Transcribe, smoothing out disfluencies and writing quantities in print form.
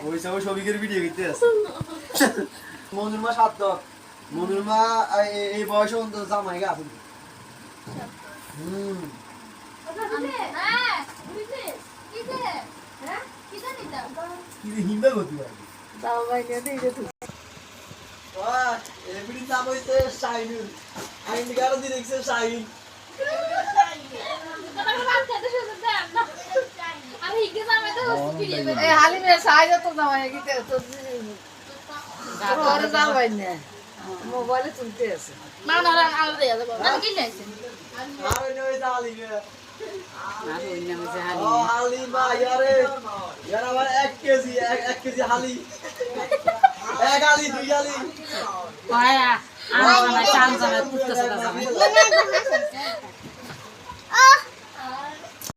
ওই সব সবিকের ভিডিও করতে আছে মনুরমা সাত মনুরমা এই বয়সে অন্তত জামাই গা আছে হিন্দা গতি এমনি নাম হইছে শাইনুল আইনি কারো দিয়ে দেখছে শাইন হালিমের সাহায্য তো জামাই গিতে তো ঘরে যাবাই না মোবাইলে চলতে আছে না না না আলো দেয়া যাবে আমি কি নাইছেন আরে নই হালিমে আর ওই নামে যে হালি ও হালিমা ইয়ারে ইয়ার আমার 1 কেজি হালি এক হালি দুই হালি পায়া আমার চাল জামাই পুত্র সাদা জামাই